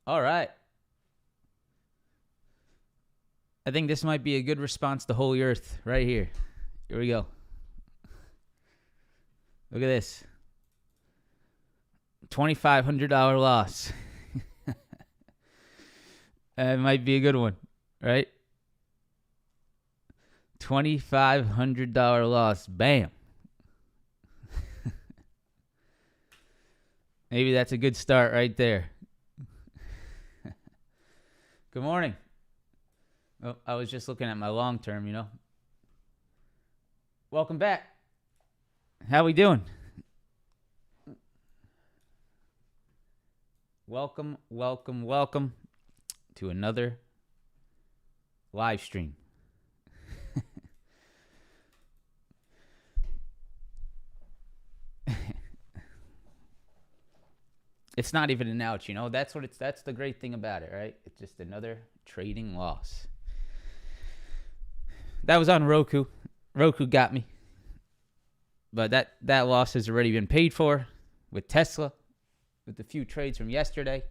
All right. I think this might be a good response to Holy Earth right here. Here we go. Look at this. $2,500 loss. That might be a good one, right? $2,500 loss. Bam. Maybe that's a good start right there. Good morning. Oh, I was just looking at my long term, you know. Welcome back. How we doing? Welcome to another live stream. It's not even an ouch, you know. That's the great thing about it, right? It's just another trading loss. That was on Roku. Roku got me. But that loss has already been paid for with Tesla, with the few trades from yesterday.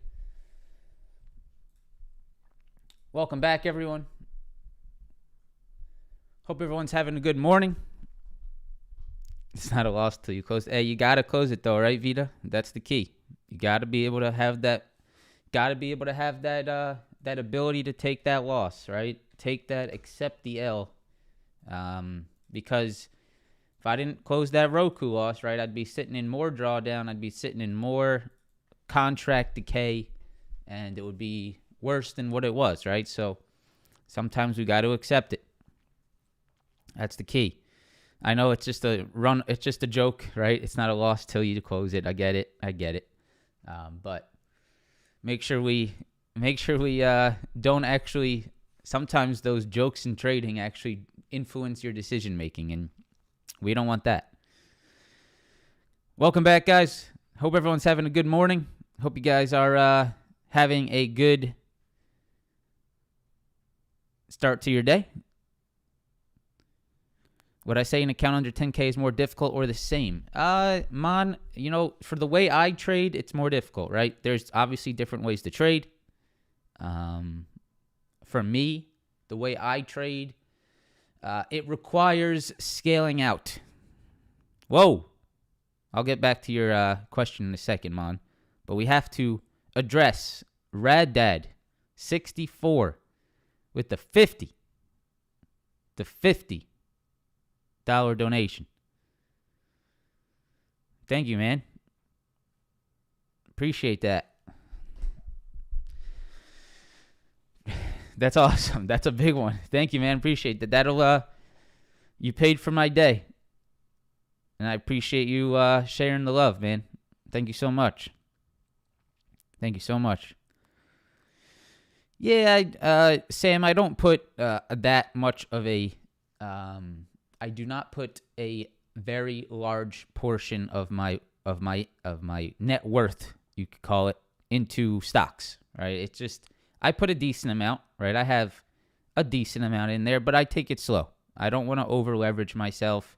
Welcome back, everyone. Hope everyone's having a good morning. It's not a loss till you close. Hey, you got to close it though, right, Vita? That's the key. You got to be able to have that that ability to take that loss, right? Accept the L. Because if I didn't close that Roku loss, right, I'd be sitting in more drawdown. I'd be sitting in more contract decay, and it would be worse than what it was, right? So sometimes we got to accept it. That's the key. I know it's just a joke, right? It's not a loss till you close it. I get it. But make sure we don't actually. Sometimes those jokes in trading actually influence your decision making, and we don't want that. Welcome back, guys. Hope everyone's having a good morning. Hope you guys are having a good start to your day. Would I say an account under 10K is more difficult or the same? Man, for the way I trade, it's more difficult, right? There's obviously different ways to trade. For me, the way I trade, it requires scaling out. Whoa. I'll get back to your question in a second, man. But we have to address Rad Dad 64 with the $50 donation. Thank you, man. Appreciate that. That's awesome. That's a big one. Thank you, man. Appreciate that. That'll you paid for my day. And I appreciate you sharing the love, man. Thank you so much. Thank you so much. Yeah, Sam, I don't put that much of a I do not put a very large portion of my net worth, you could call it, into stocks, right? It's just I put a decent amount, right? I have a decent amount in there, but I take it slow. I don't want to over leverage myself.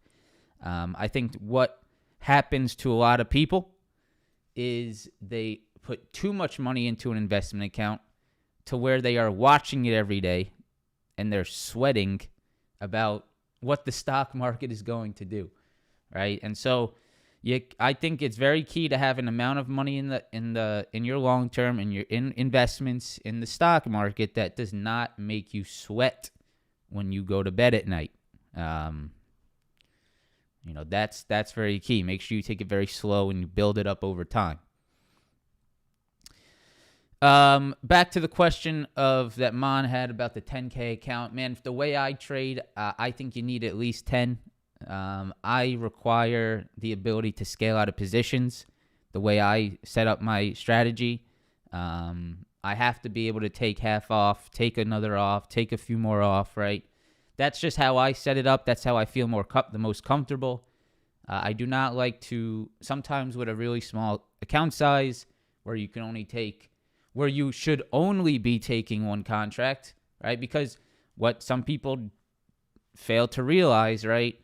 I think what happens to a lot of people is they put too much money into an investment account to where they are watching it every day and they're sweating about what the stock market is going to do, right? And so I think it's very key to have an amount of money in your long term and your investments in the stock market that does not make you sweat when you go to bed at night. That's very key. Make sure you take it very slow and you build it up over time. Back to the question that Mon had about the 10K account. Man, the way I trade, I think you need at least 10. I require the ability to scale out of positions. The way I set up my strategy, I have to be able to take half off, take another off, take a few more off, right? That's just how I set it up. That's how I feel the most comfortable. I do not like to, sometimes with a really small account size where you should only be taking one contract, right? Because what some people fail to realize, right?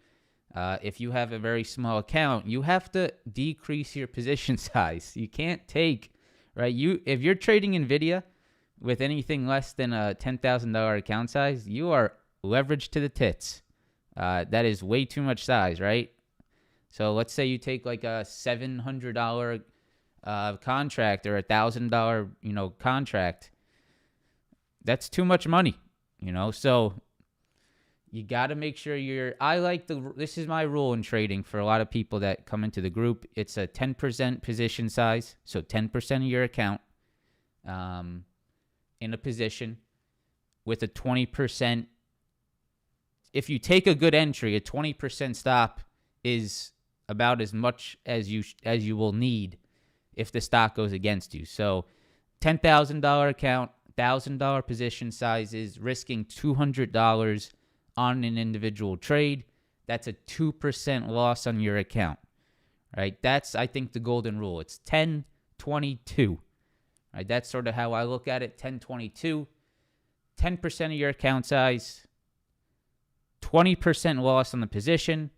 If you have a very small account, you have to decrease your position size. You can't take, right? If you're trading Nvidia with anything less than a $10,000 account size, you are leveraged to the tits. That is way too much size, right? So let's say you take like a $700 contract or $1,000, contract. That's too much money, So you got to make sure this is my rule in trading for a lot of people that come into the group. It's a 10% position size. So 10% of your account in a position with a 20%. If you take a good entry, a 20% stop is about as much as you will need if the stock goes against you. So $10,000 account, $1,000 position sizes, risking $200 on an individual trade. That's a 2% loss on your account, right? That's, I think, the golden rule. It's 10-22, right? That's sort of how I look at it, 10-22. 10% of your account size, 20% loss on the position,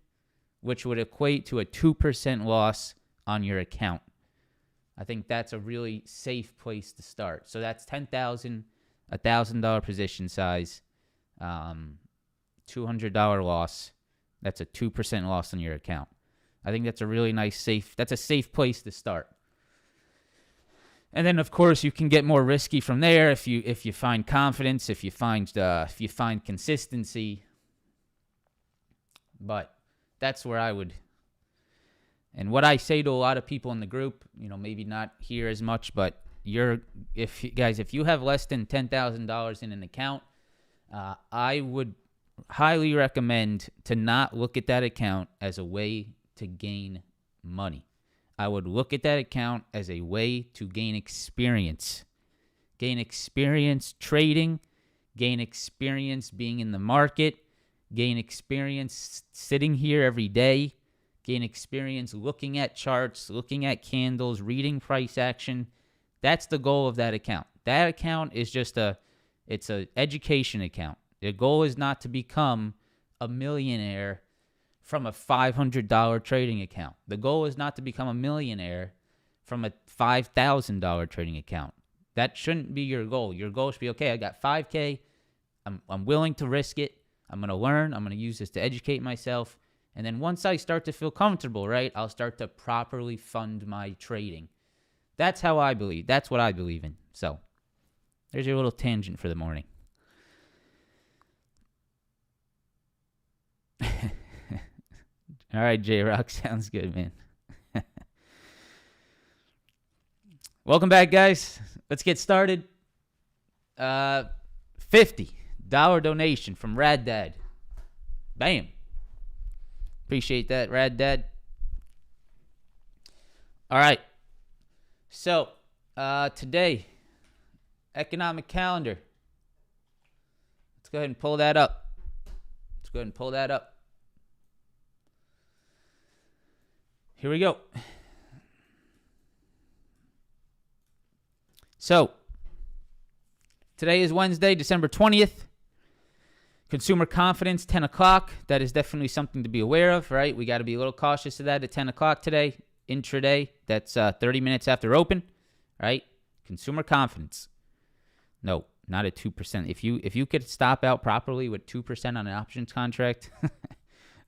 which would equate to a 2% loss on your account. I think that's a really safe place to start. So that's $10,000, $1,000 position size, $200 loss. That's a 2% loss on your account. I think that's a really nice safe place to start. And then, of course, you can get more risky from there if you find confidence, if you find consistency. But that's where I would. And what I say to a lot of people in the group, maybe not here as much, but if you have less than $10,000 in an account, I would highly recommend to not look at that account as a way to gain money. I would look at that account as a way to gain experience. Gain experience trading, gain experience being in the market, gain experience sitting here every day, gain experience looking at charts, looking at candles, reading price action. That's the goal of that account. That account is just it's an education account. The goal is not to become a millionaire from a $500 trading account. The goal is not to become a millionaire from a $5,000 trading account. That shouldn't be your goal. Your goal should be, okay, I got $5K. I'm willing to risk it. I'm going to learn. I'm going to use this to educate myself. And then once I start to feel comfortable, right, I'll start to properly fund my trading. That's how I believe. That's what I believe in. So there's your little tangent for the morning. All right, J-Rock. Sounds good, man. Welcome back, guys. Let's get started. $50 donation from Rad Dad. Bam. Appreciate that, Rad Dad. All right. So, today, economic calendar. Let's go ahead and pull that up. Here we go. So, today is Wednesday, December 20th. Consumer confidence, 10 o'clock. That is definitely something to be aware of, right? We got to be a little cautious of that at 10 o'clock today. Intraday, that's 30 minutes after open, right? Consumer confidence. No, not at 2%. If you could stop out properly with 2% on an options contract,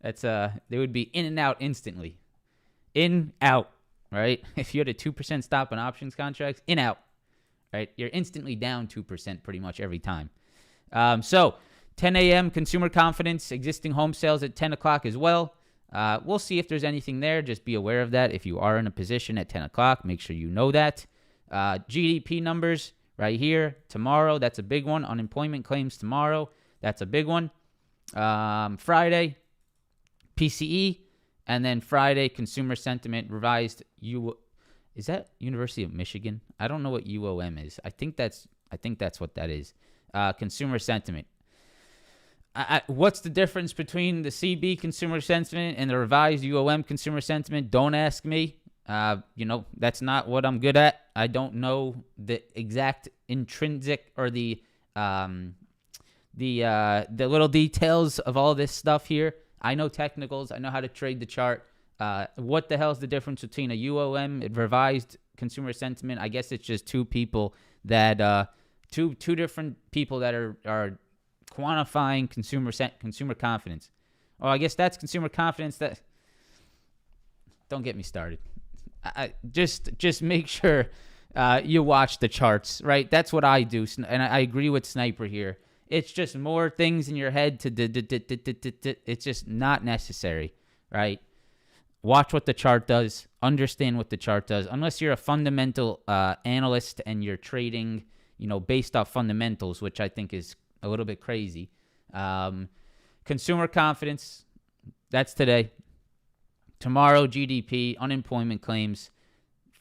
they would be in and out instantly. In, out, right? If you had a 2% stop on options contracts, in, out, right? You're instantly down 2% pretty much every time. So 10 a.m. consumer confidence, existing home sales at 10 o'clock as well. We'll see if there's anything there. Just be aware of that. If you are in a position at 10 o'clock, make sure you know that. GDP numbers right here tomorrow. That's a big one. Unemployment claims tomorrow. That's a big one. Friday, PCE. And then Friday, consumer sentiment revised. Is that University of Michigan? I don't know what UOM is. I think that's what that is. Consumer sentiment. What's the difference between the CB consumer sentiment and the revised UOM consumer sentiment? Don't ask me. That's not what I'm good at. I don't know the exact intrinsic or the little details of all this stuff here. I know technicals. I know how to trade the chart. What the hell is the difference between a UOM, revised consumer sentiment? I guess it's just two different people that are quantifying consumer confidence. Oh, I guess that's consumer confidence. That don't get me started. Just make sure you watch the charts, right? That's what I do, and I agree with Sniper here. It's just more things in your head it's just not necessary, right? Watch what the chart does. Understand what the chart does. Unless you're a fundamental analyst and you're trading, based off fundamentals, which I think is a little bit crazy. Consumer confidence, that's today. Tomorrow, GDP, unemployment claims.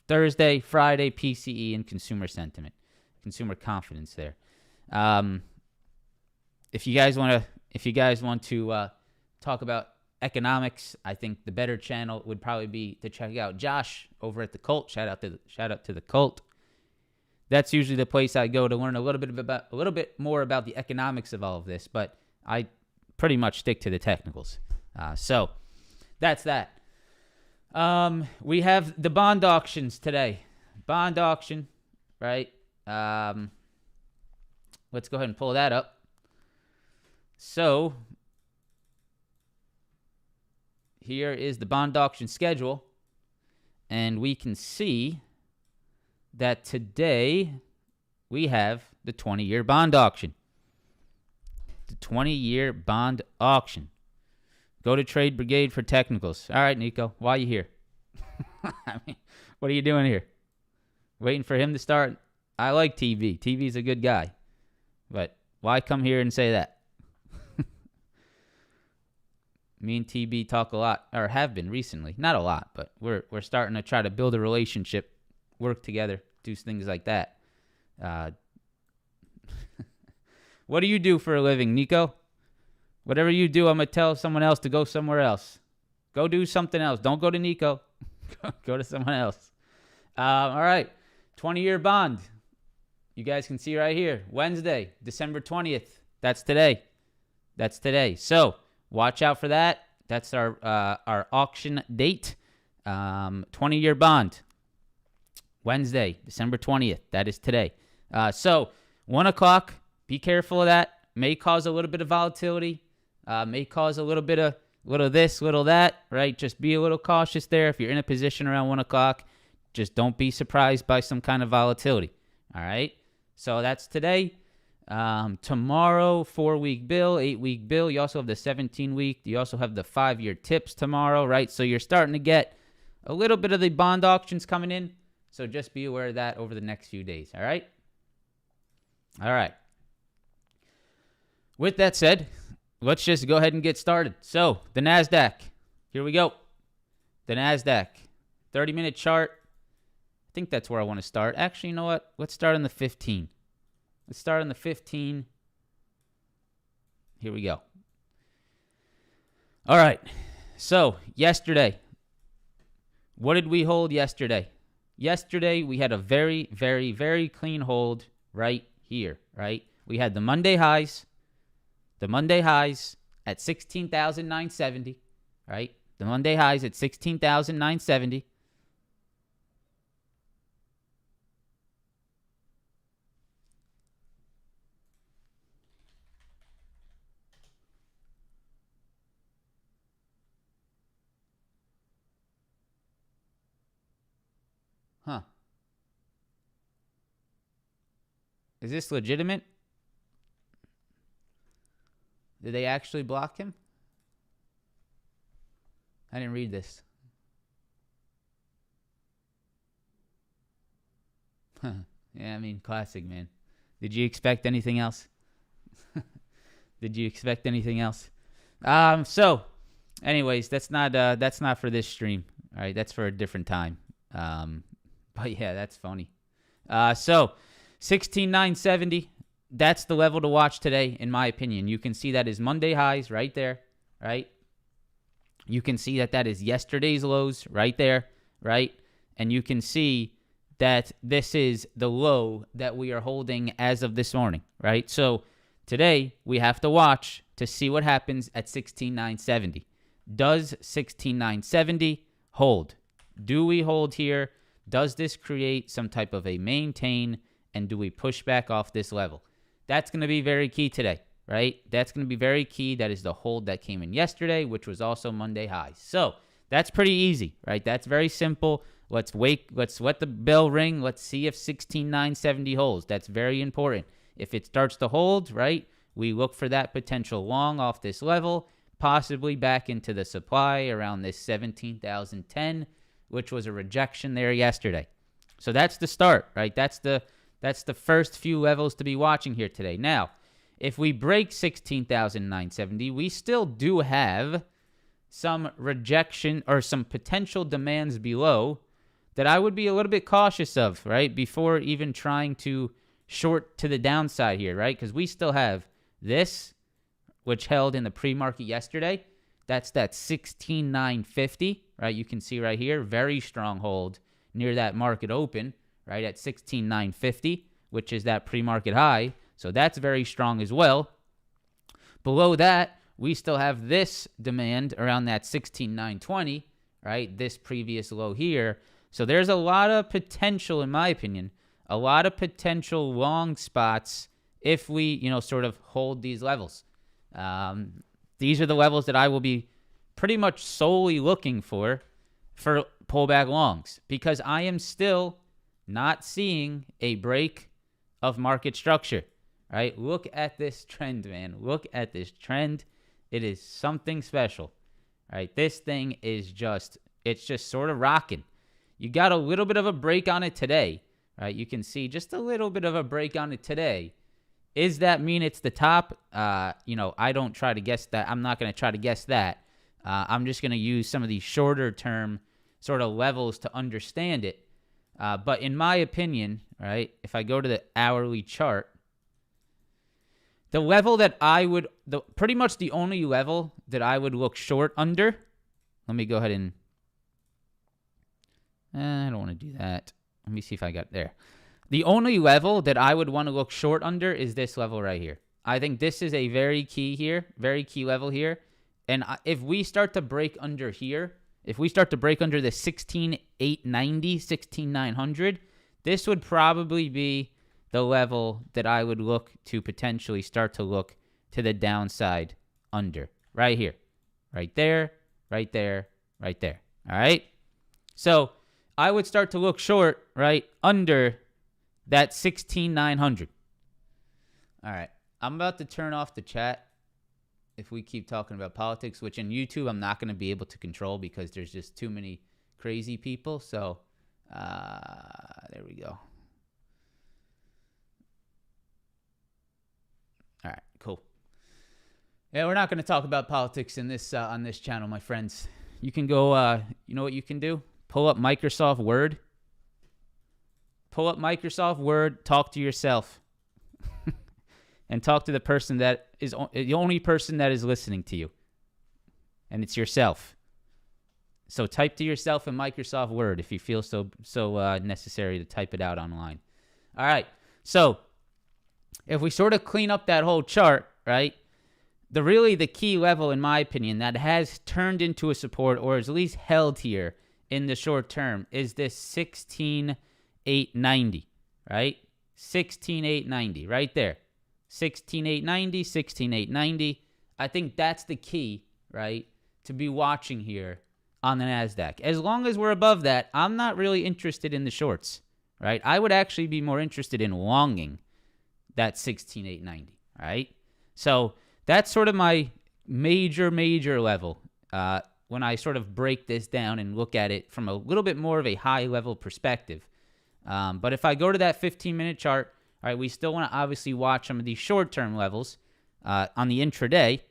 Thursday, Friday, PCE, and consumer sentiment. Consumer confidence there. If you guys want to talk about economics, I think the better channel would probably be to check out Josh over at the Cult. Shout out to the Cult. That's usually the place I go to learn a little bit more about the economics of all of this, but I pretty much stick to the technicals. So that's that. We have the bond auctions today. Bond auction, right? Let's go ahead and pull that up. So here is the bond auction schedule, and we can see that today we have the 20-year bond auction. The 20-year bond auction. Go to Trade Brigade for technicals. All right, Nico, why are you here? I mean, what are you doing here? Waiting for him to start? I like TV. TV's a good guy. But why come here and say that? Me and TB talk a lot, or have been recently. Not a lot, but we're starting to try to build a relationship, work together, do things like that. What do you do for a living, Nico? Whatever you do, I'm going to tell someone else to go somewhere else. Go do something else. Don't go to Nico. Go to someone else. All right. 20-year bond. You guys can see right here. Wednesday, December 20th. That's today. That's today. So watch out for that. That's our auction date. 20-year bond. Wednesday, December 20th. That is today. So 1 o'clock. Be careful of that. May cause a little bit of volatility. May cause a little bit of little this, little that, right? Just be a little cautious there. If you're in a position around 1 o'clock, just don't be surprised by some kind of volatility. All right? So that's today. Tomorrow, 4-week bill, 8-week bill. You also have the 17-week. You also have the 5-year tips tomorrow, right? So you're starting to get a little bit of the bond auctions coming in. So just be aware of that over the next few days. All right? All right. With that said, let's just go ahead and get started. So the Nasdaq, here we go. The Nasdaq, 30-minute chart. I think that's where I want to start. Actually, you know what? Let's start on the 15. Let's start on the 15. Here we go. All right. So yesterday, what did we hold yesterday? Yesterday, we had a very, very, very clean hold right here, right? We had the Monday highs. The Monday highs at 16,970, right? The Monday highs at 16,970. Huh. Is this legitimate? Did they actually block him? I didn't read this. Yeah, I mean, classic, man. Did you expect anything else? Did you expect anything else? So, anyways, that's not for this stream. All right, that's for a different time. But yeah, that's funny. So 16,970. That's the level to watch today, in my opinion. You can see that is Monday highs right there, right? You can see that is yesterday's lows right there, right? And you can see that this is the low that we are holding as of this morning, right? So today we have to watch to see what happens at 16,970. Does 16,970 hold? Do we hold here? Does this create some type of a maintain? And do we push back off this level? That's going to be very key today, right? That's going to be very key. That is the hold that came in yesterday, which was also Monday highs. So that's pretty easy, right? That's very simple. Let's wait. Let's let the bell ring. Let's see if 16,970 holds. That's very important. If it starts to hold, right, we look for that potential long off this level, possibly back into the supply around this 17,010, which was a rejection there yesterday. So that's the start, right? That's the first few levels to be watching here today. Now, if we break 16,970, we still do have some rejection or some potential demands below that I would be a little bit cautious of, right? Before even trying to short to the downside here, right? Because we still have this, which held in the pre-market yesterday. That's that 16,950, right? You can see right here, very strong hold near that market open, right, at 16,950, which is that pre-market high. So that's very strong as well. Below that, we still have this demand around that 16,920, right, this previous low here. So there's a lot of potential, in my opinion, a lot of potential long spots if we, sort of hold these levels. These are the levels that I will be pretty much solely looking for pullback longs, because I am still not seeing a break of market structure, right? Look at this trend, man. Look at this trend. It is something special, right? This thing is it's just sort of rocking. You got a little bit of a break on it today, right? You can see just a little bit of a break on it today. Does that mean it's the top? I don't try to guess that. I'm not going to try to guess that. I'm just going to use some of these shorter term sort of levels to understand it. But in my opinion, right, if I go to the hourly chart, the level that pretty much the only level that I would look short under, let me go ahead and, I don't want to do that. Let me see if I got there. The only level that I would want to look short under is this level right here. I think this is a very key level here. And if we start to break under here, if we start to break under the 16,890, 16,900, this would probably be the level that I would look to potentially start to look to the downside under. Right here. Right there, right there, right there. All right? So I would start to look short, right, under that 16,900. All right. I'm about to turn off the chat if we keep talking about politics, which in YouTube I'm not going to be able to control because there's just too many crazy people. So there we go. All right, cool. Yeah, we're not going to talk about politics in this on this channel, my friends. You can go, you know what you can do? Pull up Microsoft Word. Pull up Microsoft Word, talk to yourself. And talk to the person that is the only person that is listening to you. And it's yourself. So type to yourself in Microsoft Word if you feel so necessary to type it out online. All right. So if we sort of clean up that whole chart, right? The key level, in my opinion, that has turned into a support or is at least held here in the short term is this 16,890, right? 16,890 right there. 16,890, 16,890. I think that's the key, right, to be watching here on the Nasdaq. As long as we're above that, I'm not really interested in the shorts, right? I would actually be more interested in longing that 16,890, right? So that's sort of my major level when I sort of break this down and look at it from a little bit more of a high-level perspective. But if I go to that 15-minute chart, all right, we still want to obviously watch some of these short-term levels on the intraday.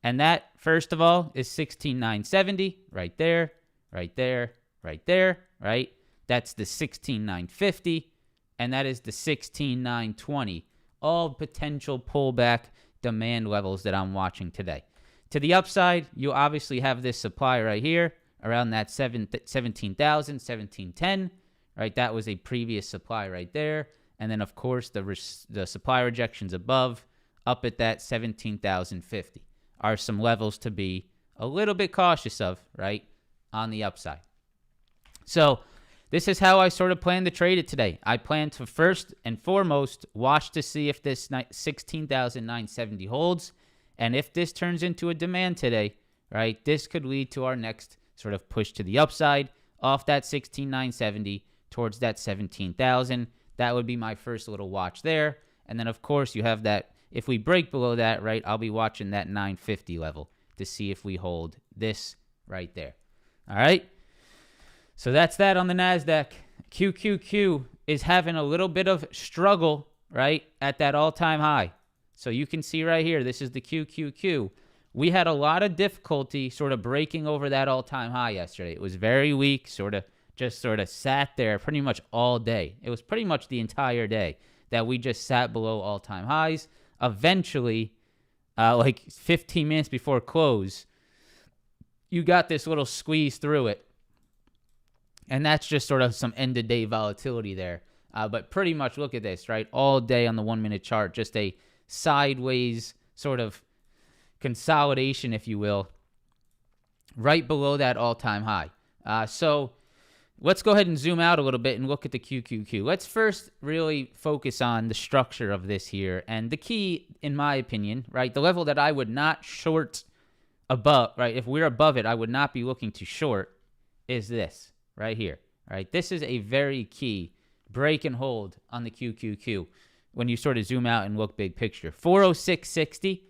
And that, first of all, is 16,970 right there, right there, right there, right? That's the 16,950, and that is the 16,920. All potential pullback demand levels that I'm watching today. To the upside, you obviously have this supply right here around that 17,000, 1710, right? That was a previous supply right there. And then, of course, the supply rejections above, up at that 17,050, are some levels to be a little bit cautious of, right, on the upside. So this is how I sort of plan to trade it today. I plan to first and foremost watch to see if this 16,970 holds. And if this turns into a demand today, right, this could lead to our next sort of push to the upside off that 16,970 towards that 17,000. That would be my first little watch there. And then, of course, you have that. If we break below that, right, I'll be watching that 950 level to see if we hold this right there. All right? So that's that on the Nasdaq. QQQ is having a little bit of struggle, right, at that all-time high. So you can see right here, this is the QQQ. We had a lot of difficulty sort of breaking over that all-time high yesterday. It was very weak, just sat there pretty much all day. It was pretty much the entire day that we just sat below all-time highs. Eventually, like 15 minutes before close, you got this little squeeze through it. And that's just sort of some end-of-day volatility there. But pretty much look at this, right? All day on the 1-minute chart, just a sideways sort of consolidation, if you will, right below that all-time high. So let's go ahead and zoom out a little bit and look at the QQQ. Let's first really focus on the structure of this here. And the key, in my opinion, right, the level that I would not short above, right, if we're above it, I would not be looking to short, is this right here, right? This is a very key break and hold on the QQQ when you sort of zoom out and look big picture. 406.60,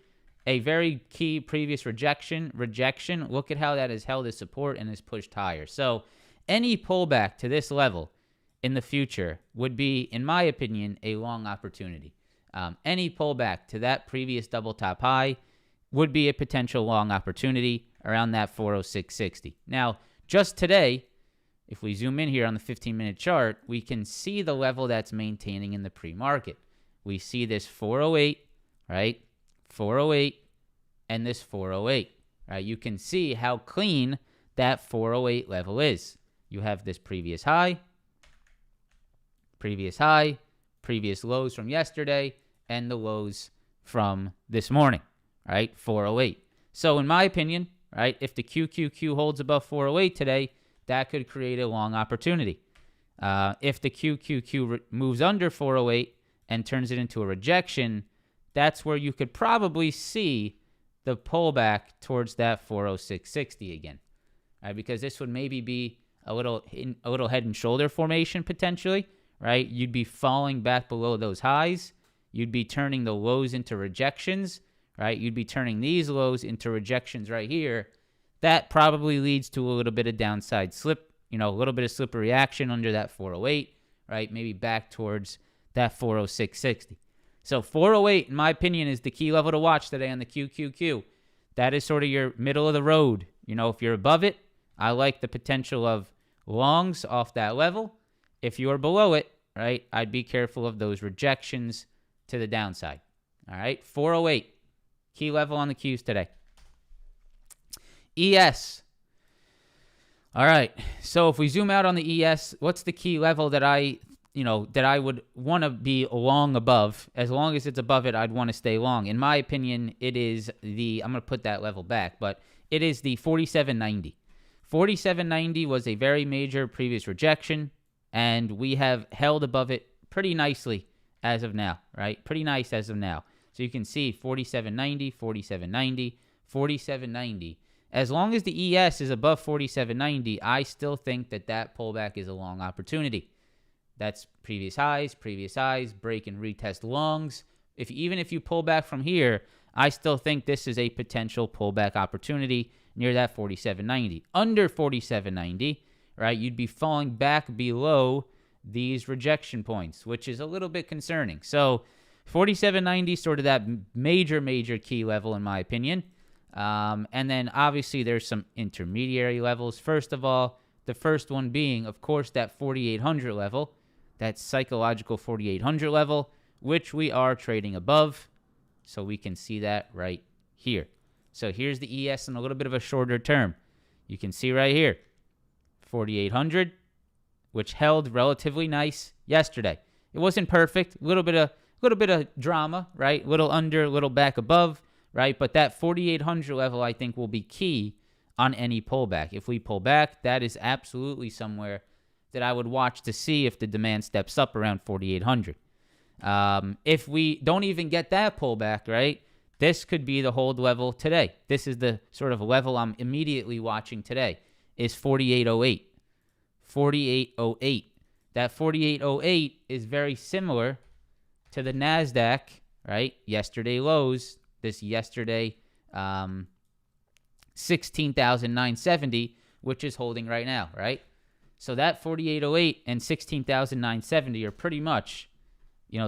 a very key previous rejection. Look at how that has held as support and has pushed higher. So any pullback to this level in the future would be, in my opinion, a long opportunity. Any pullback to that previous double top high would be a potential long opportunity around that 406.60. Now, just today, if we zoom in here on the 15-minute chart, we can see the level that's maintaining in the pre-market. We see this 408, right? 408 and this 408, right? You can see how clean that 408 level is. You have this previous lows from yesterday, and the lows from this morning, right? 408. So in my opinion, right, if the QQQ holds above 408 today, that could create a long opportunity. If the QQQ moves under 408 and turns it into a rejection, that's where you could probably see the pullback towards that 406.60 again, right? Because this would maybe be a little head and shoulder formation potentially, right? You'd be falling back below those highs. You'd be turning the lows into rejections, right? You'd be turning these lows into rejections right here. That probably leads to a little bit of downside slip, a little bit of slippery action under that 408, right? Maybe back towards that 406.60. So 408, in my opinion, is the key level to watch today on the QQQ. That is sort of your middle of the road. If you're above it, I like the potential of longs off that level. If you are below it, right, I'd be careful of those rejections to the downside. All right, 408, key level on the Qs today. ES. All right, so if we zoom out on the ES, what's the key level that I would want to be long above? As long as it's above it, I'd want to stay long. In my opinion, it is I'm going to put that level back, but it is the 47.90. 47.90 was a very major previous rejection, and we have held above it pretty nicely as of now, right? Pretty nice as of now. So you can see 47.90, 47.90, 47.90. As long as the ES is above 47.90, I still think that pullback is a long opportunity. That's previous highs, break and retest longs. Even if you pull back from here, I still think this is a potential pullback opportunity near that 47.90. Under 47.90, right, you'd be falling back below these rejection points, which is a little bit concerning. So 47.90 is sort of that major key level in my opinion. And then obviously there's some intermediary levels. First of all, the first one being, of course, that 4,800 level, that psychological 4,800 level, which we are trading above. So we can see that right here. So here's the ES in a little bit of a shorter term. You can see right here, 4,800, which held relatively nice yesterday. It wasn't perfect, a little bit of drama, right? Little under, little back above, right? But that 4,800 level, I think, will be key on any pullback. If we pull back, that is absolutely somewhere that I would watch to see if the demand steps up around 4,800. If we don't even get that pullback, right, this could be the hold level today. This is the sort of level I'm immediately watching today, is 48.08. 48.08. That 48.08 is very similar to the Nasdaq, right? Yesterday lows, this yesterday 16,970, which is holding right now, right? So that 48.08 and 16,970 are pretty much,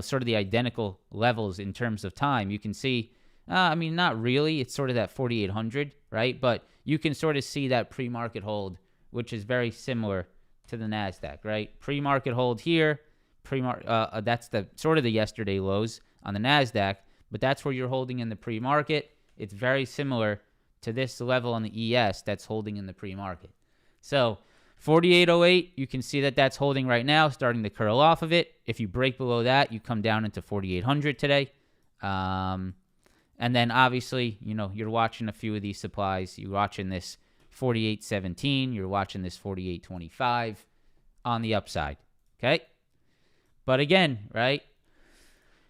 sort of the identical levels in terms of time. You can see, not really. It's sort of that 4,800, right? But you can sort of see that pre-market hold, which is very similar to the Nasdaq, right? Pre-market hold here, that's the sort of the yesterday lows on the Nasdaq, but that's where you're holding in the pre-market. It's very similar to this level on the ES that's holding in the pre-market. So 48.08, you can see that that's holding right now, starting to curl off of it. If you break below that, you come down into 4,800 today. And then obviously, you're watching a few of these supplies. You're watching this 48.17. You're watching this 48.25 on the upside. Okay? But again, right,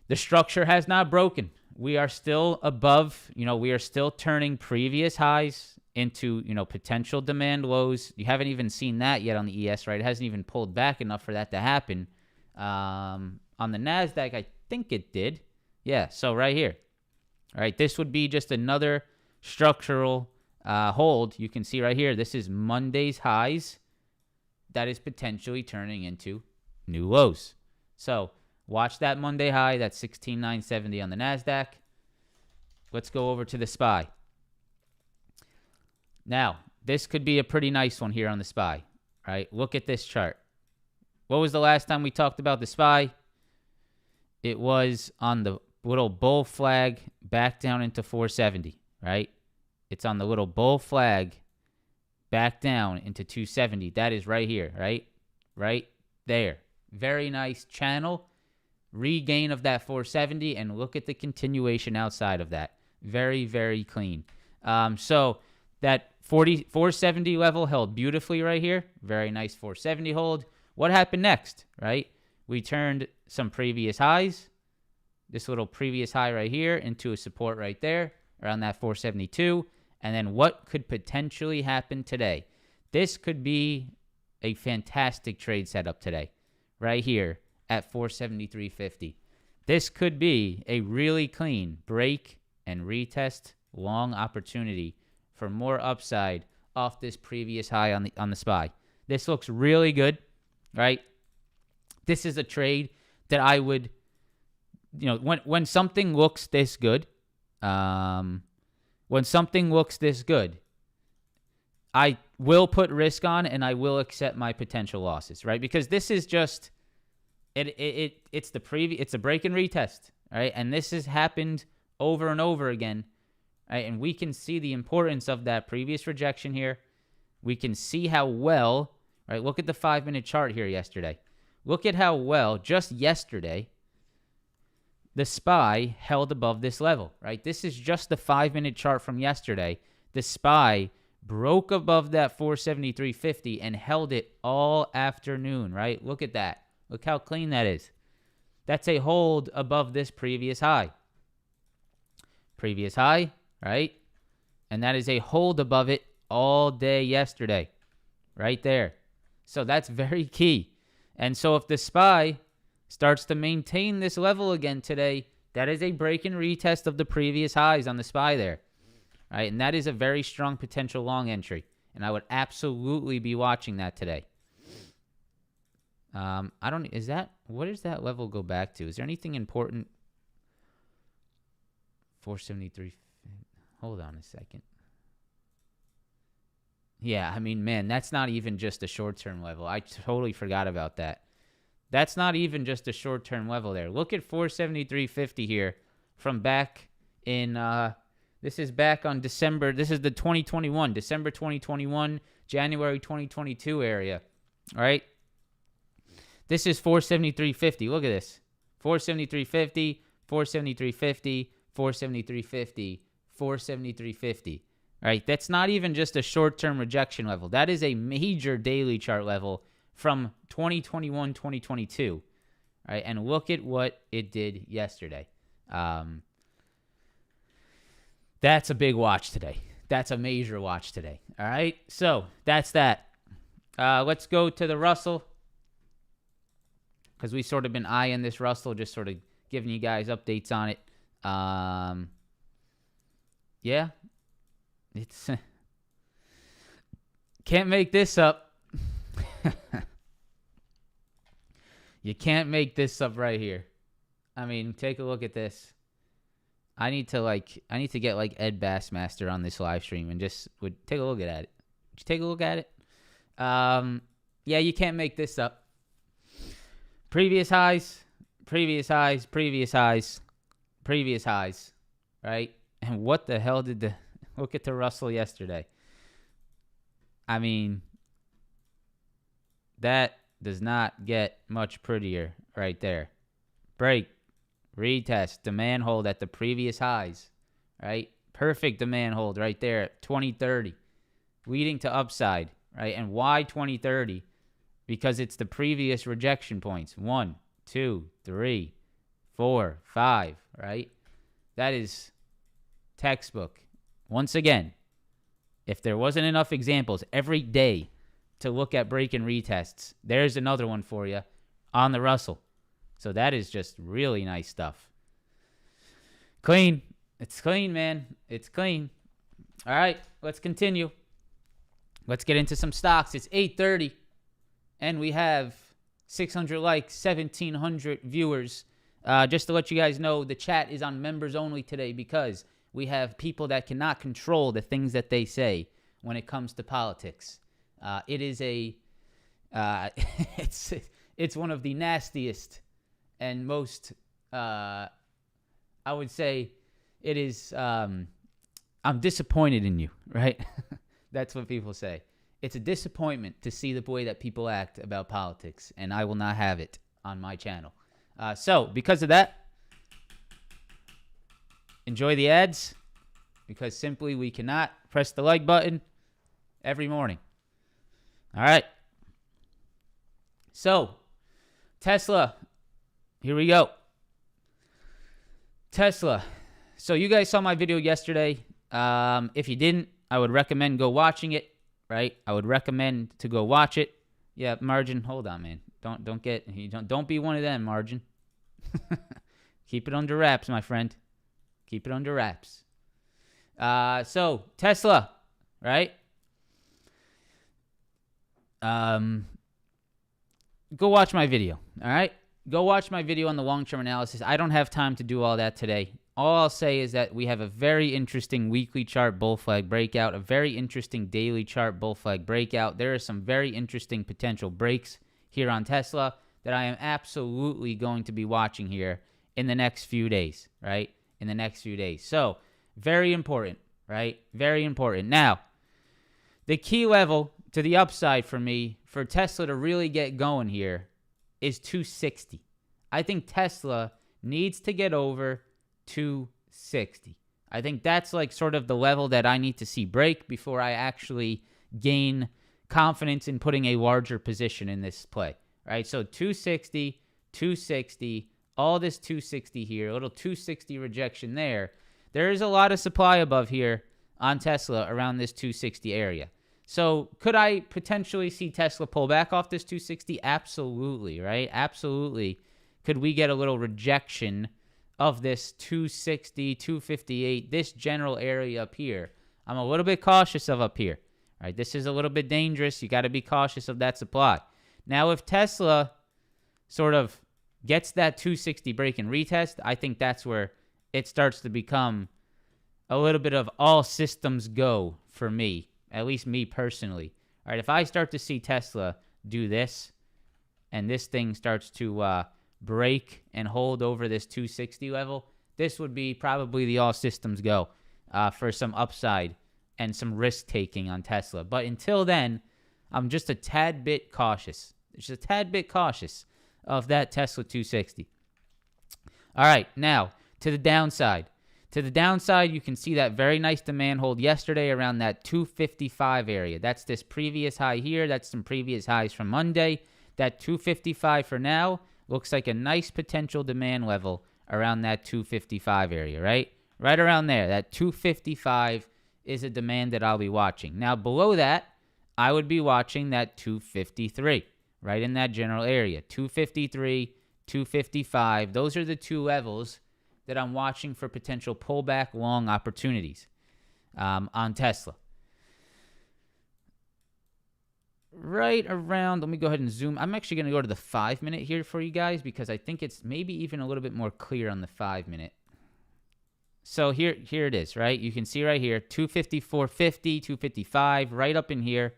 the structure has not broken. We are still above, we are still turning previous highs into, potential demand lows. You haven't even seen that yet on the ES, right? It hasn't even pulled back enough for that to happen. On the Nasdaq, I think it did. Yeah, so right here. All right, this would be just another structural hold. You can see right here, this is Monday's highs that is potentially turning into new lows. So watch that Monday high, that's 16,970 on the Nasdaq. Let's go over to the SPY. Now, this could be a pretty nice one here on the SPY, right? Look at this chart. What was the last time we talked about the SPY? It was on the little bull flag back down into 470, right? It's on the little bull flag back down into 270. That is right here, right? Right there. Very nice channel. Regain of that 470, and look at the continuation outside of that. Very, very clean. So that 470 level held beautifully right here. Very nice 470 hold. What happened next, right? We turned some previous highs, this little previous high right here, into a support right there around that 472. And then what could potentially happen today? This could be a fantastic trade setup today, right here at 473.50. This could be a really clean break and retest long opportunity for more upside off this previous high on the SPY. This looks really good, right? This is a trade that I would, when something looks this good, when something looks this good, I will put risk on and I will accept my potential losses, right? Because this is just it's a break and retest, right? And this has happened over and over again, right? And we can see the importance of that previous rejection here. We can see how well, right? Look at the 5-minute chart here yesterday. Look at how well just yesterday the SPY held above this level, right? This is just the 5-minute chart from yesterday. The SPY broke above that 473.50 and held it all afternoon, right? Look at that. Look how clean that is. That's a hold above this previous high. Previous high, right? And that is a hold above it all day yesterday, right there. So that's very key. And so if the SPY starts to maintain this level again today, that is a break and retest of the previous highs on the SPY there, right? And that is a very strong potential long entry. And I would absolutely be watching that today. What does that level go back to? Is there anything important? 473. Hold on a second. Yeah, I mean, man, that's not even just a short-term level. I totally forgot about that. That's not even just a short-term level there. Look at 473.50 here from back in, this is back on December. This is the December 2021, January 2022 area, all right? This is 473.50. Look at this. 473.50, 473.50, 473.50, 473.50. All right, that's not even just a short-term rejection level. That is a major daily chart level from 2021, 2022. All right, and look at what it did yesterday. That's a big watch today. That's a major watch today. All right, so that's that. Let's go to the Russell, because we sort of been eyeing this Russell, just sort of giving you guys updates on it. Yeah, it's can't make this up. You can't make this up right here. I mean, take a look at this. I need to get like Ed Bassmaster on this live stream and just take a look at it. Would you take a look at it? Yeah, you can't make this up. Previous highs, previous highs, previous highs, previous highs, right? And what the hell did look at the Russell yesterday? I mean, that does not get much prettier right there. Break, retest, demand hold at the previous highs, right? Perfect demand hold right there at 2030, leading to upside, right? And why 2030? Because it's the previous rejection points. 1, 2, 3, 4, 5, right? That is textbook. Once again, if there wasn't enough examples every day to look at break and retests, there's another one for you. on the Russell. So that is just really nice stuff. Clean. It's clean, man. It's clean. All right, let's continue. Let's get into some stocks. It's 8:30, and we have 600 likes, 1,700 viewers. Just to let you guys know, the chat is on members only today because we have people that cannot control the things that they say when it comes to politics. It is it's one of the nastiest and most, I would say, it is, I'm disappointed in you, right? That's what people say. It's a disappointment to see the way that people act about politics, and I will not have it on my channel. So, because of that, enjoy the ads, because simply we cannot press the like button every morning. All right. So, Tesla, here we go. Tesla. So you guys saw my video yesterday. If you didn't, I would recommend go watching it, right? I would recommend to go watch it. Yeah, Margin, hold on, man. Don't be one of them, Margin. Keep it under wraps, my friend. Keep it under wraps. So Tesla, right? Go watch my video, all right? Go watch my video on the long-term analysis. I don't have time to do all that today. All I'll say is that we have a very interesting weekly chart bull flag breakout, a very interesting daily chart bull flag breakout. There are some very interesting potential breaks here on Tesla that I am absolutely going to be watching here in the next few days, right? In the next few days. So, very important, right? Very important. Now, the key level to the upside for me, for Tesla to really get going here, is 260. I think Tesla needs to get over 260. I think that's like sort of the level that I need to see break before I actually gain confidence in putting a larger position in this play, right? So 260, 260, all this 260 here, a little 260 rejection there. There is a lot of supply above here on Tesla around this 260 area. So could I potentially see Tesla pull back off this 260? Absolutely, right? Absolutely. Could we get a little rejection of this 260, 258, this general area up here? I'm a little bit cautious of up here, right? This is a little bit dangerous. You got to be cautious of that supply. Now, if Tesla sort of gets that 260 break and retest, I think that's where it starts to become a little bit of all systems go for me. At least me personally. All right, if I start to see Tesla do this, and this thing starts to break and hold over this 260 level, this would be probably the all systems go for some upside and some risk taking on Tesla. But until then, I'm just a tad bit cautious. Just a tad bit cautious of that Tesla 260. All right, now to the downside. To the downside, you can see that very nice demand hold yesterday around that 255 area. That's this previous high here. That's some previous highs from Monday. That 255 for now looks like a nice potential demand level around that 255 area, right? Right around there. That 255 is a demand that I'll be watching. Now, below that, I would be watching that 253, right in that general area. 253, 255. Those are the two levels that I'm watching for potential pullback long opportunities on Tesla. Right around, let me go ahead and zoom. I'm actually going to go to the 5-minute here for you guys because I think it's maybe even a little bit more clear on the 5-minute. So here it is, right? You can see right here, 254.50, 255, right up in here,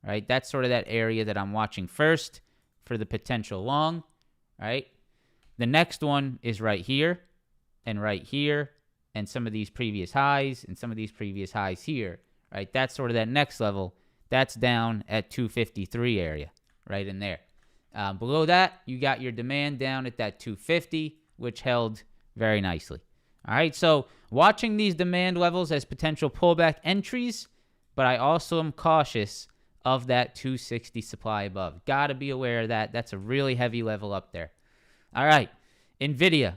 right? That's sort of that area that I'm watching first for the potential long, right? The next one is right here. And right here, and some of these previous highs, and some of these previous highs here, right? That's sort of that next level. That's down at 253 area, right in there. Below that, you got your demand down at that 250, which held very nicely. All right, so watching these demand levels as potential pullback entries, but I also am cautious of that 260 supply above. Got to be aware of that. That's a really heavy level up there. All right, Nvidia,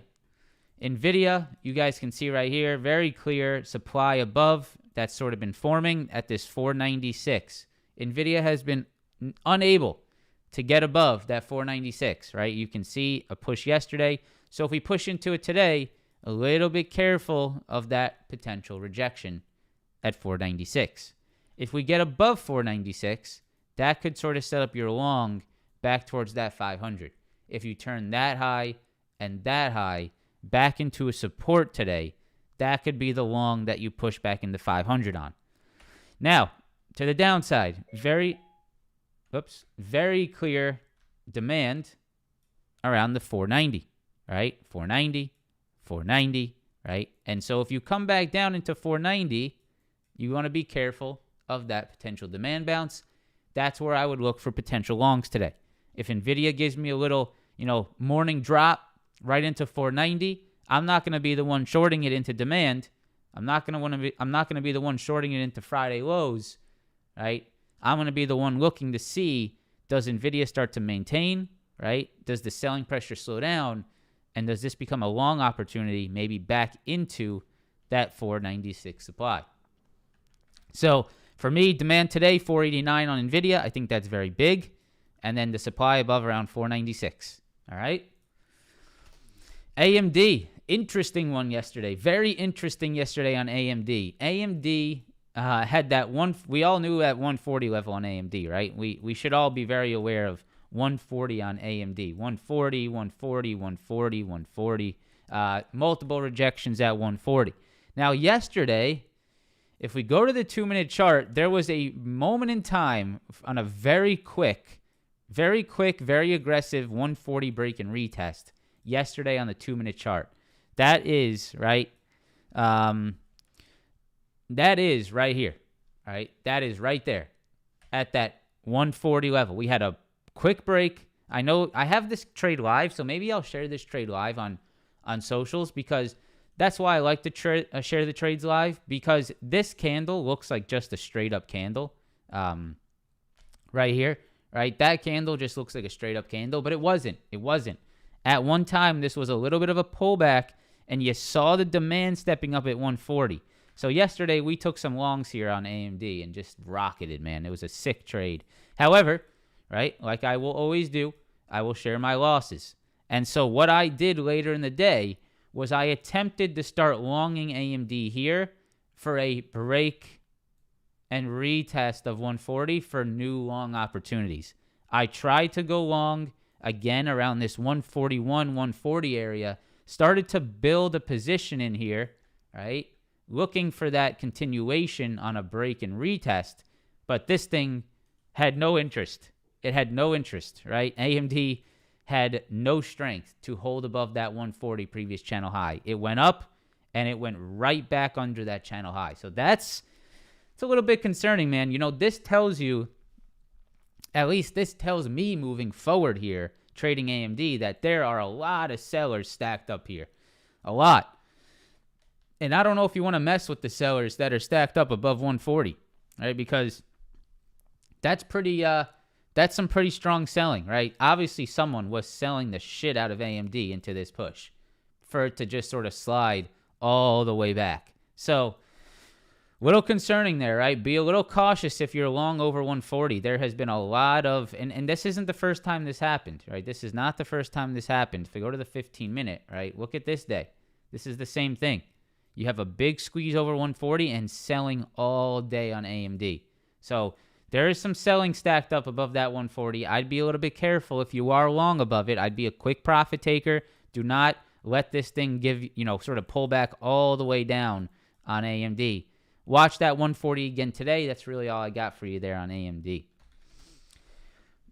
you guys can see right here, very clear supply above that's sort of been forming at this 496. Nvidia has been unable to get above that 496, right? You can see a push yesterday. So if we push into it today, a little bit careful of that potential rejection at 496. If we get above 496, that could sort of set up your long back towards that 500. If you turn that high and that high back into a support today, that could be the long that you push back into 500 on. Now, to the downside, very clear demand around the 490, right? 490, 490, right? And so if you come back down into 490, you want to be careful of that potential demand bounce. That's where I would look for potential longs today. If Nvidia gives me a little, morning drop right into 490, I'm not going to be the one shorting it into demand. I'm not going to be the one shorting it into Friday lows, right? I'm going to be the one looking to see, does Nvidia start to maintain, right? Does the selling pressure slow down? And does this become a long opportunity, maybe back into that 496 supply? So for me, demand today, 489 on Nvidia. I think that's very big. And then the supply above around 496. All right. AMD, interesting one yesterday. Very interesting yesterday on AMD. AMD had that one. We all knew at 140 level on AMD, right? We should all be very aware of 140 on AMD. 140, 140, 140, 140. Multiple rejections at 140. Now, yesterday, if we go to the 2-minute chart, there was a moment in time on a very quick, very aggressive 140 break and retest yesterday on the 2-minute chart. That is, right? That is right here, right? That is right there at that 140 level. We had a quick break. I know I have this trade live, so maybe I'll share this trade live on socials, because that's why I like to share the trades live, because this candle looks like just a straight up candle right here, right? That candle just looks like a straight up candle, but it wasn't. It wasn't. At one time, this was a little bit of a pullback, and you saw the demand stepping up at 140. So yesterday, we took some longs here on AMD and just rocketed, man. It was a sick trade. However, right, like I will always do, I will share my losses. And so what I did later in the day was I attempted to start longing AMD here for a break and retest of 140 for new long opportunities. I tried to go long again around this 141, 140 area, started to build a position in here, right? Looking for that continuation on a break and retest, but this thing had no interest. It had no interest, right? AMD had no strength to hold above that 140 previous channel high. It went up, and it went right back under that channel high. So it's a little bit concerning, man. This tells you, at least this tells me moving forward here, trading AMD, that there are a lot of sellers stacked up here. A lot. And I don't know if you want to mess with the sellers that are stacked up above 140, right? Because that's some pretty strong selling, right? Obviously, someone was selling the shit out of AMD into this push for it to just sort of slide all the way back. So, little concerning there, right? Be a little cautious if you're long over 140. There has been a lot of, and this isn't the first time this happened, right? This is not the first time this happened. If we go to the 15-minute, right? Look at this day. This is the same thing. You have a big squeeze over 140 and selling all day on AMD. So there is some selling stacked up above that 140. I'd be a little bit careful if you are long above it. I'd be a quick profit taker. Do not let this thing sort of pull back all the way down on AMD. Watch that 140 again today. That's really all I got for you there on AMD.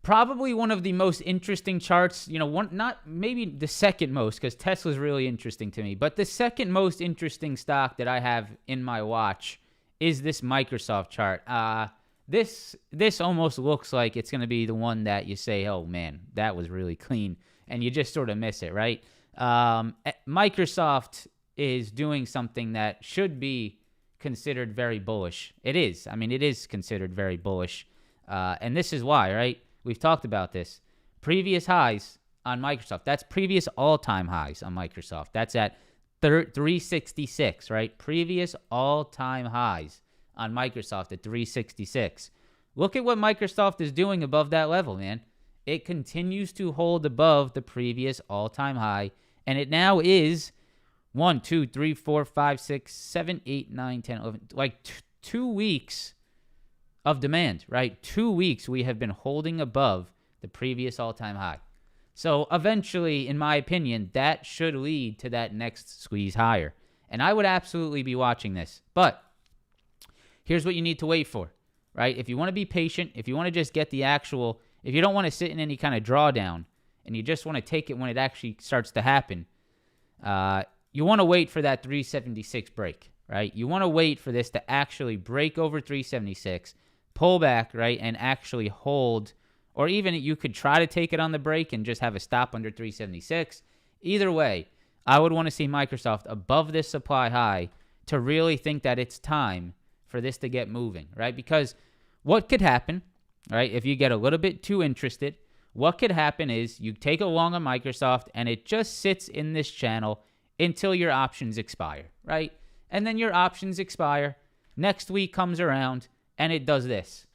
Probably one of the most interesting charts, not maybe the second most, because Tesla's really interesting to me, but the second most interesting stock that I have in my watch is this Microsoft chart. This almost looks like it's going to be the one that you say, oh man, that was really clean, and you just sort of miss it, right? Microsoft is doing something that should be considered very bullish. It is. I mean, it is considered very bullish, and this is why, right? We've talked about this. Previous highs on Microsoft. That's previous all-time highs on Microsoft. That's at 366, right? Previous all-time highs on Microsoft at 366. Look at what Microsoft is doing above that level, man. it continues to hold above the previous all-time high, and it now is 1, 2, 3, 4, 5, 6, 7, 8, 9, 10, 11, like 2 weeks of demand, right? 2 weeks we have been holding above the previous all-time high. So eventually, in my opinion, that should lead to that next squeeze higher. And I would absolutely be watching this. But here's what you need to wait for, right? If you want to be patient, if you want to just get the actual, if you don't want to sit in any kind of drawdown and you just want to take it when it actually starts to happen, you want to wait for that 376 break, right? You want to wait for this to actually break over 376, pull back, right, and actually hold. Or even you could try to take it on the break and just have a stop under 376. Either way, I would want to see Microsoft above this supply high to really think that it's time for this to get moving, right? Because what could happen, right, if you get a little bit too interested, what could happen is you take a long on Microsoft and it just sits in this channel until your options expire, right? And then your options expire. Next week comes around and it does this.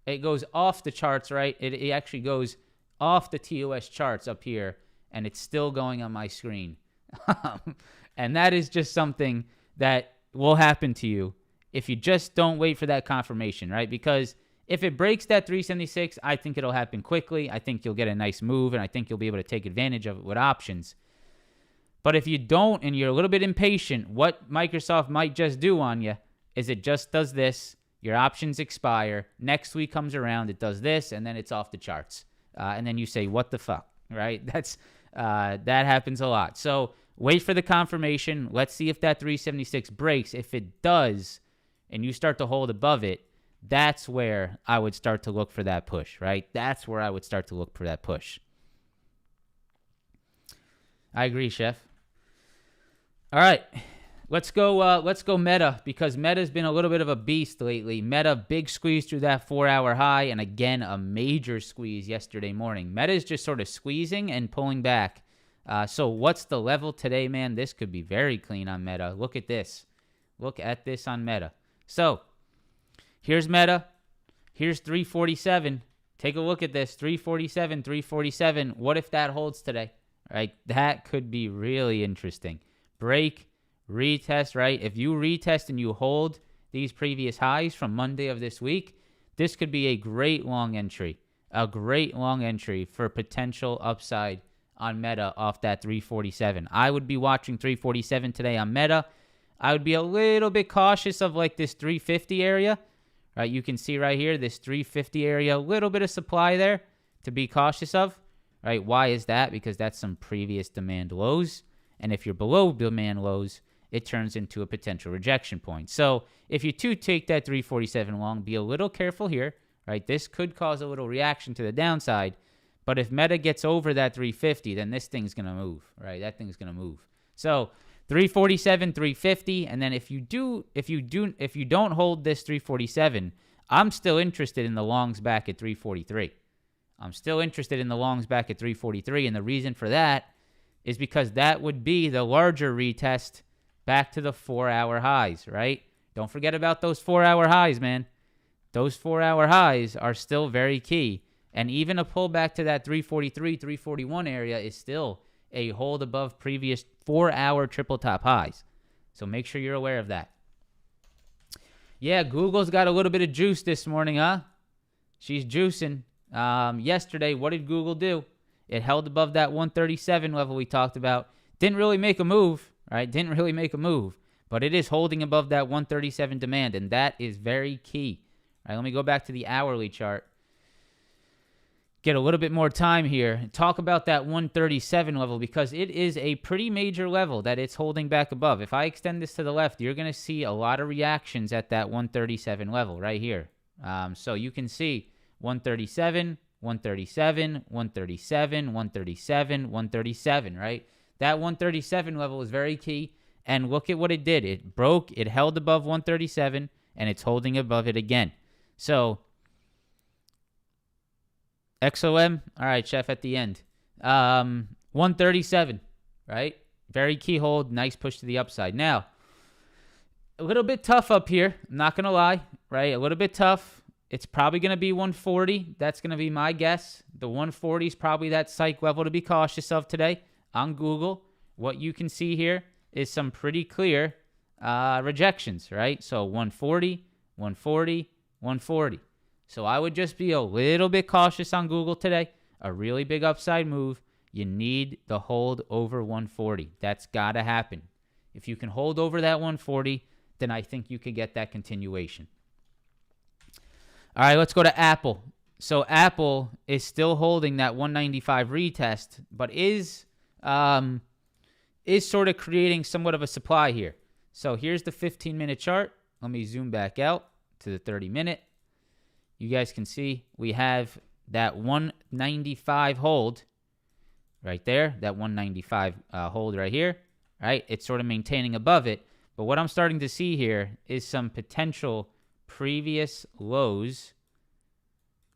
It goes off the charts, right? It actually goes off the TOS charts up here, and it's still going on my screen. And that is just something that will happen to you if you just don't wait for that confirmation, right? Because if it breaks that 376, I think it'll happen quickly. I think you'll get a nice move, and I think you'll be able to take advantage of it with options. But if you don't and you're a little bit impatient, what Microsoft might just do on you is it just does this. Your options expire. Next week comes around, it does this, and then it's off the charts. And then you say, what the fuck, right? That happens a lot. So wait for the confirmation. Let's see if that 376 breaks. If it does, and you start to hold above it, that's where I would start to look for that push, right? That's where I would start to look for that push. I agree, Chef. All right. Let's go Meta, because Meta's been a little bit of a beast lately. Meta, big squeeze through that 4-hour high, and again, a major squeeze yesterday morning. Meta is just sort of squeezing and pulling back. So what's the level today, man? This could be very clean on Meta. Look at this. Look at this on Meta. So here's Meta. Here's 347. Take a look at this. 347, 347. What if that holds today? Right? That could be really interesting. Break. Retest, right? If you retest and you hold these previous highs from Monday of this week, this could be a great long entry for potential upside on Meta off that 347. I would be watching 347 today on Meta. I would be a little bit cautious of like this 350 area, right? You can see right here, this 350 area, a little bit of supply there to be cautious of, right? Why is that? Because that's some previous demand lows. And if you're below demand lows, it turns into a potential rejection point. So if you do take that 347 long, be a little careful here, right? This could cause a little reaction to the downside. But if Meta gets over that 350, then this thing's going to move, right? That thing's going to move. So 347, 350, and then if you don't hold this 347, I'm still interested in the longs back at 343. I'm still interested in the longs back at 343, and the reason for that is because that would be the larger retest back to the 4-hour highs, right? Don't forget about those 4-hour highs, man. Those 4-hour highs are still very key. And even a pullback to that 343, 341 area is still a hold above previous 4-hour triple top highs. So make sure you're aware of that. Yeah, Google's got a little bit of juice this morning, huh? She's juicing. Yesterday, what did Google do? It held above that 137 level we talked about. Didn't really make a move. Right? Didn't really make a move, but it is holding above that 137 demand, and that is very key. All right, let me go back to the hourly chart. Get a little bit more time here and talk about that 137 level, because it is a pretty major level that it's holding back above. If I extend this to the left, you're going to see a lot of reactions at that 137 level right here. So you can see 137, 137, 137, 137, 137, right? That 137 level is very key, and look at what it did. It broke, it held above 137, and it's holding above it again. So, XOM, all right, Chef, at the end. 137, right? Very key hold, nice push to the upside. Now, a little bit tough up here, I'm not going to lie, right? A little bit tough. It's probably going to be 140. That's going to be my guess. The 140 is probably that psych level to be cautious of today. On Google, what you can see here is some pretty clear rejections, right? So 140, 140, 140. So I would just be a little bit cautious on Google today. A really big upside move. You need the hold over 140. That's got to happen. If you can hold over that 140, then I think you could get that continuation. All right, let's go to Apple. So Apple is still holding that 195 retest, but is sort of creating somewhat of a supply here. So here's the 15-minute chart. Let me zoom back out to the 30-minute. You guys can see we have that 195 hold right there, that 195 hold right here, right? It's sort of maintaining above it. But what I'm starting to see here is some potential previous lows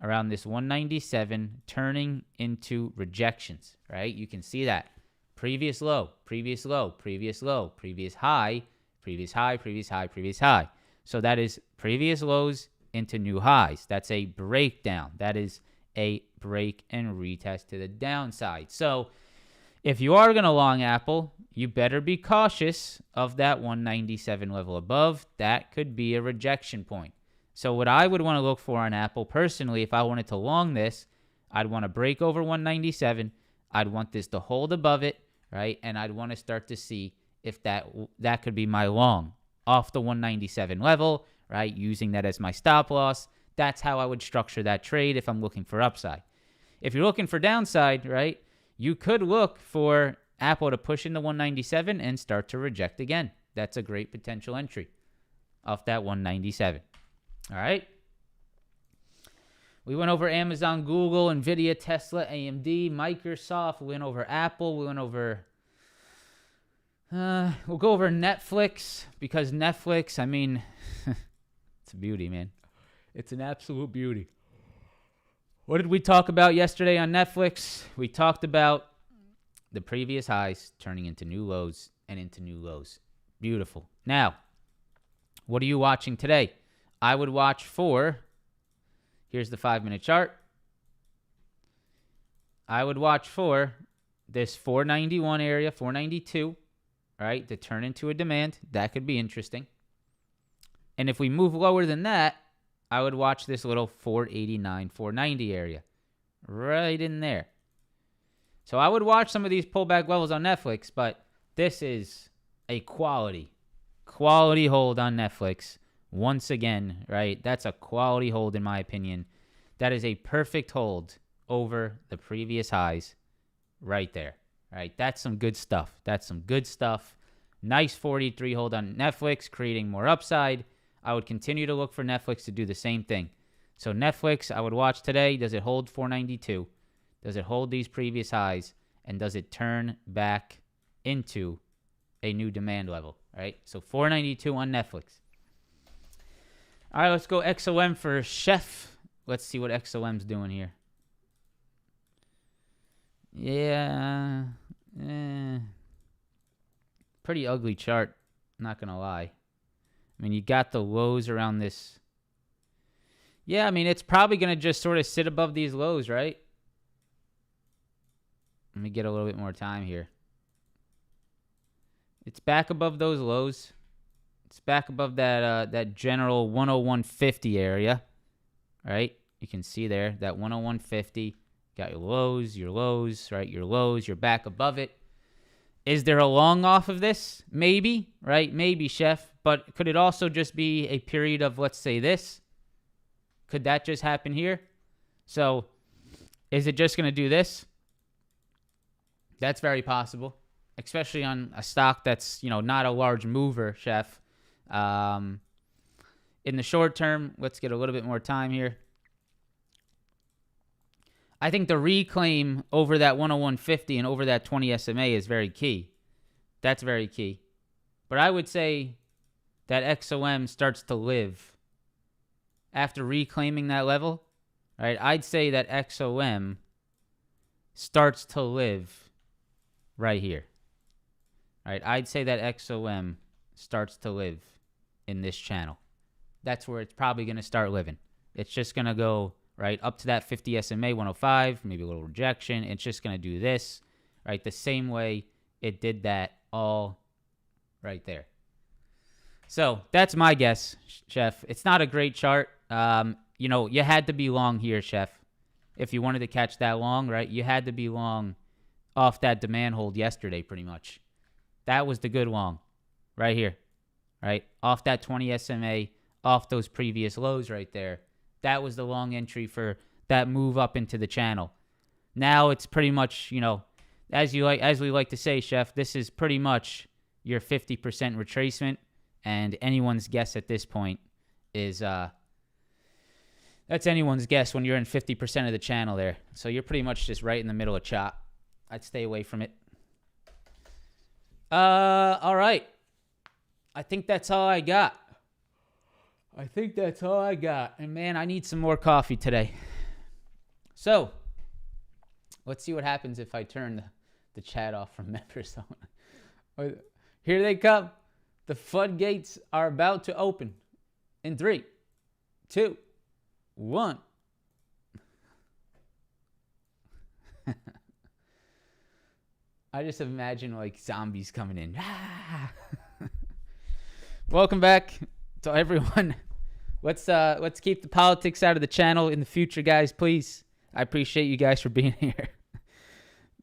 around this 197 turning into rejections, right? You can see that. Previous low, previous low, previous low, previous high, previous high, previous high, previous high. So that is previous lows into new highs. That's a breakdown. That is a break and retest to the downside. So if you are going to long Apple, you better be cautious of that 197 level above. That could be a rejection point. So what I would want to look for on Apple personally, if I wanted to long this, I'd want to break over 197. I'd want this to hold above it, right? And I'd want to start to see if that could be my long off the 197 level, right? Using that as my stop loss. That's how I would structure that trade if I'm looking for upside. If you're looking for downside, right, you could look for Apple to push into 197 and start to reject again. That's a great potential entry off that 197. All right. We went over Amazon, Google, Nvidia, Tesla, AMD, Microsoft. We went over Apple. We went over... we'll go over Netflix because Netflix, I mean, it's a beauty, man. It's an absolute beauty. What did we talk about yesterday on Netflix? We talked about the previous highs turning into new lows and into new lows. Beautiful. Now, what are you watching today? I would watch for, here's the 5-minute chart. I would watch for this 491 area, 492, right, to turn into a demand. That could be interesting. And if we move lower than that, I would watch this little 489, 490 area right in there. So I would watch some of these pullback levels on Netflix, but this is a quality hold on Netflix. Once again, right? That's a quality hold in my opinion. That is a perfect hold over the previous highs right there, right? That's some good stuff. Nice 43 hold on Netflix, creating more upside. I would continue to look for Netflix to do the same thing. So Netflix, I would watch today. Does it hold 492? Does it hold these previous highs? And does it turn back into a new demand level, right? So 492 on Netflix. All right, let's go XOM for Chef. Let's see what XOM's doing here. Yeah. Pretty ugly chart, not going to lie. I mean, you got the lows around this. Yeah, I mean, it's probably going to just sort of sit above these lows, right? Let me get a little bit more time here. It's back above those lows. It's back above that general 101.50 area, right? You can see there, that 101.50. Got your lows, right? Your lows, you're back above it. Is there a long off of this? Maybe, right? Maybe, Chef. But could it also just be a period of, let's say, this? Could that just happen here? So, is it just going to do this? That's very possible, especially on a stock that's, not a large mover, Chef. In the short term, let's get a little bit more time here. I think the reclaim over that 101.50 and over that 20 SMA is very key. That's very key. But I would say that XOM starts to live after reclaiming that level, right? I'd say that XOM starts to live right here, right? I'd say that XOM starts to live in this channel. That's where it's probably going to start living, It's just going to go right up to that 50 SMA 105, maybe a little rejection. It's just going to do this, right? The same way it did that all right there. So that's my guess, Chef. It's not a great chart. You had to be long here, Chef. If you wanted to catch that long, right? You had to be long off that demand hold yesterday, pretty much. That was the good long right here, right? Off that 20 SMA, off those previous lows right there. That was the long entry for that move up into the channel. Now it's pretty much, as we like to say, Chef, this is pretty much your 50% retracement, and anyone's guess at this point is that's anyone's guess when you're in 50% of the channel there. So you're pretty much just right in the middle of chop. I'd stay away from it. All right. I think that's all I got. And man, I need some more coffee today. So let's see what happens if I turn the chat off from members. Here they come. The floodgates are about to open in 3, 2, 1. I just imagine like zombies coming in. Welcome back to everyone. Let's keep the politics out of the channel in the future, guys, please. I appreciate you guys for being here.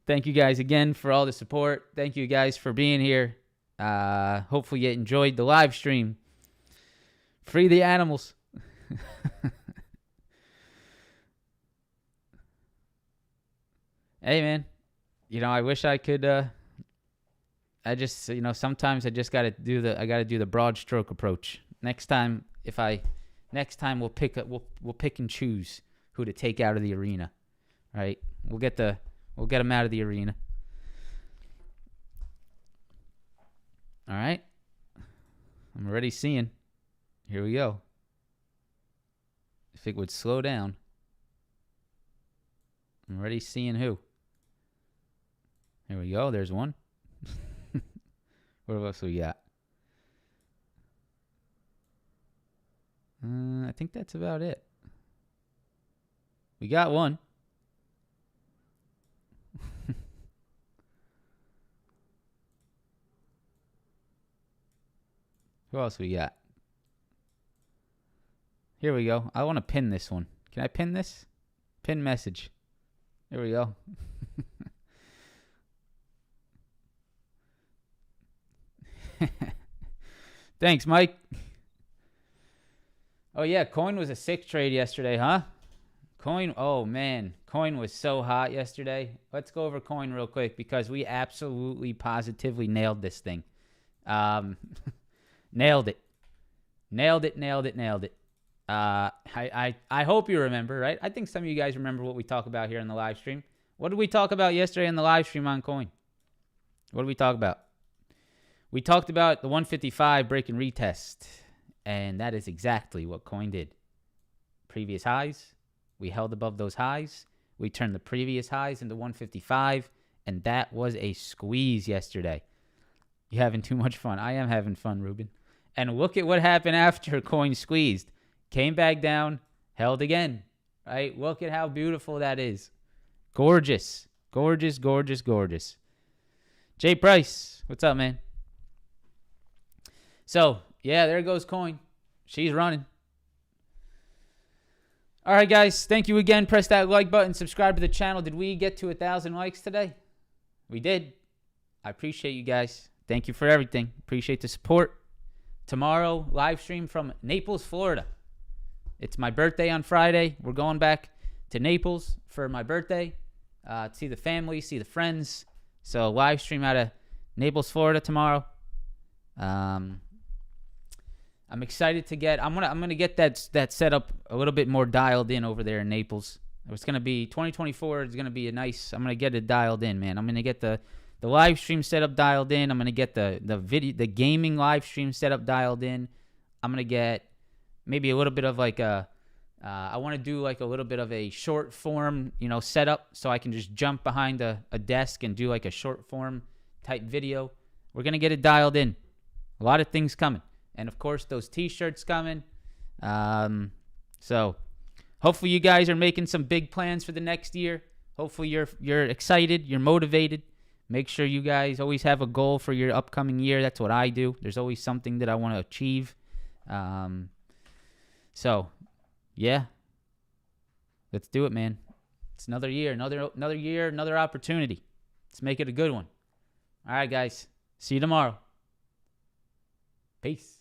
Thank you guys again for all the support. Thank you guys for being here. Hopefully you enjoyed the live stream. Free the animals. Hey, man. I wish I could. I just, sometimes I just gotta do the broad stroke approach. Next time we'll pick and choose who to take out of the arena, right? We'll get them out of the arena. All right. I'm already seeing. Here we go. If it would slow down. I'm already seeing who. Here we go. There's one. What else we got? I think that's about it. We got one. Who else we got? Here we go. I want to pin this one. Can I pin this? Pin message. There we go. Thanks, Mike. Oh, yeah. Coin was a sick trade yesterday, huh? Coin. Oh, man. Coin was so hot yesterday. Let's go over coin real quick because we absolutely positively nailed this thing. Nailed it. I hope you remember, right? I think some of you guys remember what we talk about here in the live stream. What did we talk about yesterday in the live stream on coin? What did we talk about? We talked about the 155 break and retest, and that is exactly what coin did. Previous highs, we held above those highs. We turned the previous highs into 155, and that was a squeeze yesterday. You having too much fun? I am having fun, Ruben. And look at what happened after coin squeezed. Came back down, held again, right? Look at how beautiful that is. Gorgeous. Gorgeous, gorgeous, gorgeous. Jay Price, what's up, man? So, yeah, there goes coin. She's running. All right, guys. Thank you again. Press that like button. Subscribe to the channel. Did we get to 1,000 likes today? We did. I appreciate you guys. Thank you for everything. Appreciate the support. Tomorrow, live stream from Naples, Florida. It's my birthday on Friday. We're going back to Naples for my birthday. To see the family, see the friends. So live stream out of Naples, Florida tomorrow. I'm excited to get. I'm gonna get that setup a little bit more dialed in over there in Naples. It's gonna be 2024. It's gonna be a nice. I'm gonna get it dialed in, man. I'm gonna get the live stream setup dialed in. I'm gonna get the video, the gaming live stream setup dialed in. I'm gonna get maybe a little bit of like a. I want to do like a little bit of a short form, setup, so I can just jump behind a desk and do like a short form type video. We're gonna get it dialed in. A lot of things coming. And, of course, those T-shirts coming. So hopefully you guys are making some big plans for the next year. Hopefully you're excited, you're motivated. Make sure you guys always have a goal for your upcoming year. That's what I do. There's always something that I want to achieve. So, yeah. Let's do it, man. It's another year, another year, another opportunity. Let's make it a good one. All right, guys. See you tomorrow. Peace.